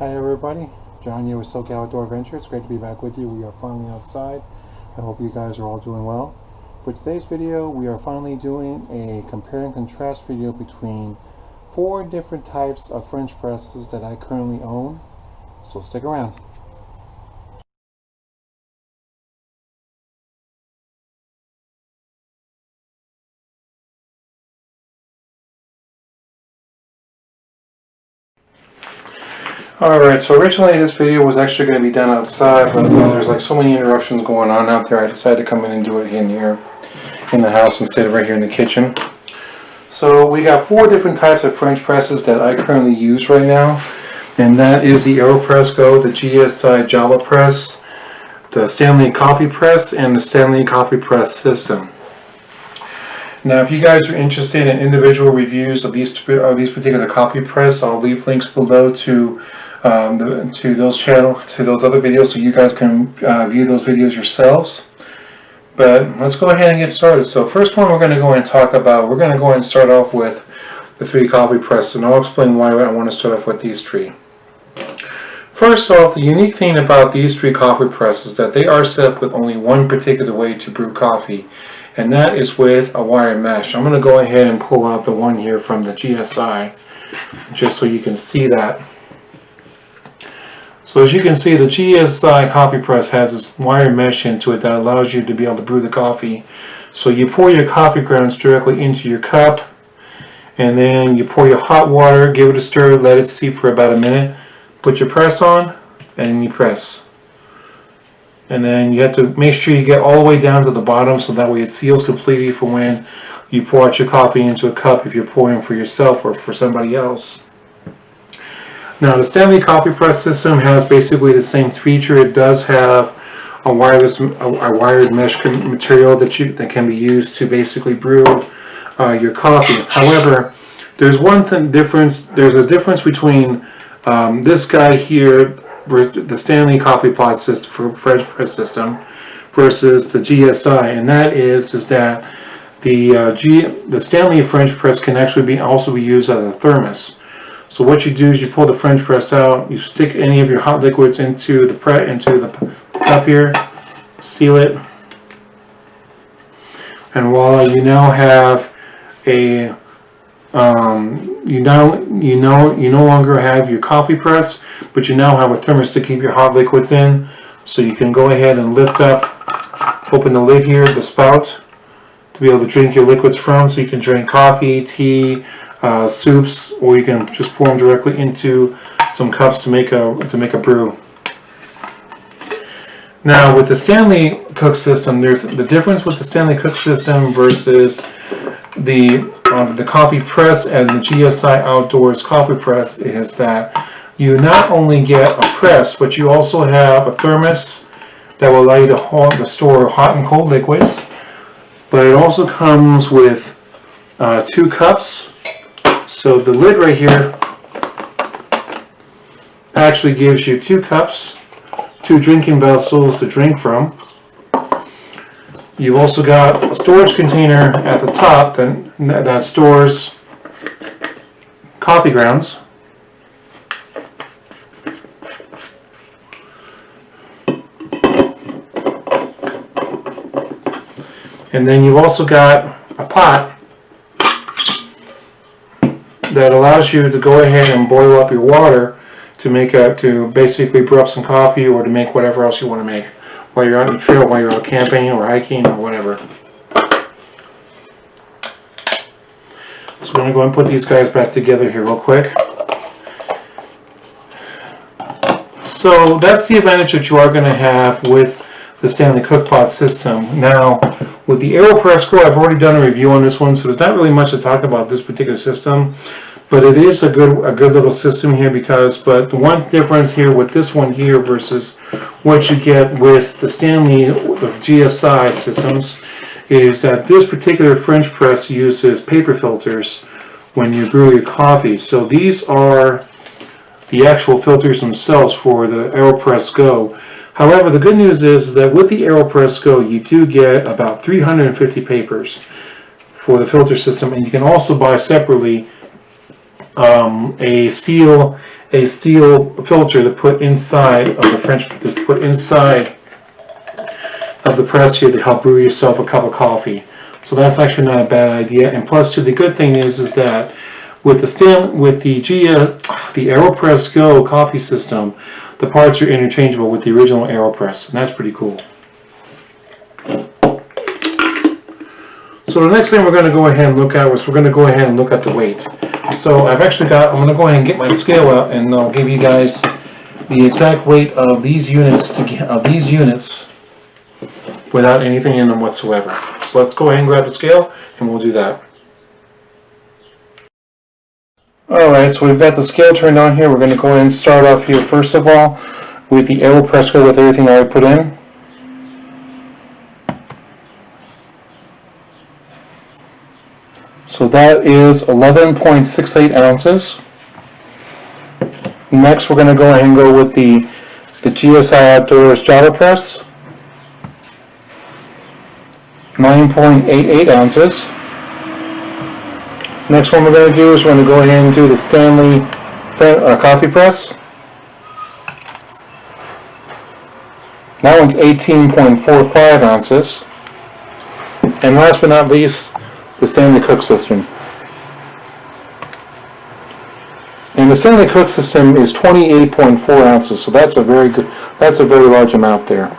Hi everybody, John here with SoCal Outdoor Adventure. It's great to be back with you. We are finally outside. I hope you guys are all doing well. For today's video, we are finally doing a compare and contrast video between 4 different types of French presses that I currently own. So stick around. Alright, so originally this video was actually going to be done outside, but there's like so many interruptions going on out there, I decided to come in and do it in here in the house instead of right here in the kitchen. So we got 4 different types of French presses that I currently use right now, and that is the AeroPress Go, the GSI Java Press, the Stanley Coffee Press, and the Stanley Coffee Press System. Now, if you guys are interested in individual reviews of these particular coffee press, I'll leave links below to those other videos, so you guys can view those videos yourselves. But let's go ahead and get started. So first one we're going to go and talk about, we're going to go ahead and start off with the 3 coffee presses, and I'll explain why I want to start off with these 3. First off, the unique thing about these 3 coffee presses is that they are set up with only one particular way to brew coffee, and that is with a wire mesh. I'm going to go ahead and pull out the one here from the GSI just so you can see that. So as you can see, the GSI coffee press has this wire mesh into it that allows you to be able to brew the coffee. So you pour your coffee grounds directly into your cup, and then you pour your hot water, give it a stir, let it steep for about a minute, put your press on, and you press. And then you have to make sure you get all the way down to the bottom so that way it seals completely for when you pour out your coffee into a cup, if you're pouring for yourself or for somebody else. Now, the Stanley Coffee Press system has basically the same feature. It does have a wired mesh material that can be used to basically brew your coffee. However, there's There's a difference between this guy here, the Stanley Coffee Pod system for French press system, versus the GSI, and that is that the Stanley French press can actually also be used as a thermos. So what you do is you pull the French press out, you stick any of your hot liquids into the cup here, seal it, and voila, you now have a you no longer have your coffee press, but you now have a thermos to keep your hot liquids in. So you can go ahead and lift up, open the lid here, the spout, to be able to drink your liquids from. So you can drink coffee, tea, soups, or you can just pour them directly into some cups to make a brew. Now, with the Stanley Cook system, there's the difference with the Stanley Cook system versus the coffee press and the GSI Outdoors coffee press is that you not only get a press, but you also have a thermos that will allow you to store hot and cold liquids. But it also comes with 2 cups. So the lid right here actually gives you 2 cups, 2 drinking vessels to drink from. You've also got a storage container at the top that stores coffee grounds. And then you've also got a pot that allows you to go ahead and boil up your water to basically brew up some coffee or to make whatever else you want to make while you're out on the trail, while you're out camping or hiking or whatever. So we're going to go and put these guys back together here real quick. So that's the advantage that you are going to have with the Stanley Cook Pod system. Now, with the AeroPress Go, I've already done a review on this one, so there's not really much to talk about this particular system, but it is a good little system here but the one difference here with this one here versus what you get with the GSI systems is that this particular French press uses paper filters when you brew your coffee. So these are the actual filters themselves for the AeroPress Go. However, the good news is that with the AeroPress Go, you do get about 350 papers for the filter system, and you can also buy separately a seal a steel filter to put inside of the press here to help brew yourself a cup of coffee. So that's actually not a bad idea. And plus, too, the good thing is that with the AeroPress Go coffee system, the parts are interchangeable with the original AeroPress, and that's pretty cool. So the next thing we're going to go ahead and look at is we're going to go ahead and look at the weight. So I'm going to go ahead and get my scale out, and I'll give you guys the exact weight of these units without anything in them whatsoever. So let's go ahead and grab the scale, and we'll do that. Alright, so we've got the scale turned on here. We're going to go ahead and start off here first of all with the AeroPress Go with everything that I put in. So that is 11.68 ounces. Next, we're going to go ahead and go with the GSI Outdoors Java Press, 9.88 ounces. Next one we're going to do is we're going to go ahead and do the Stanley Coffee Press. That one's 18.45 ounces. And last but not least, the Stanley Cook System. And the Stanley Cook System is 28.4 ounces, so that's a very large amount there.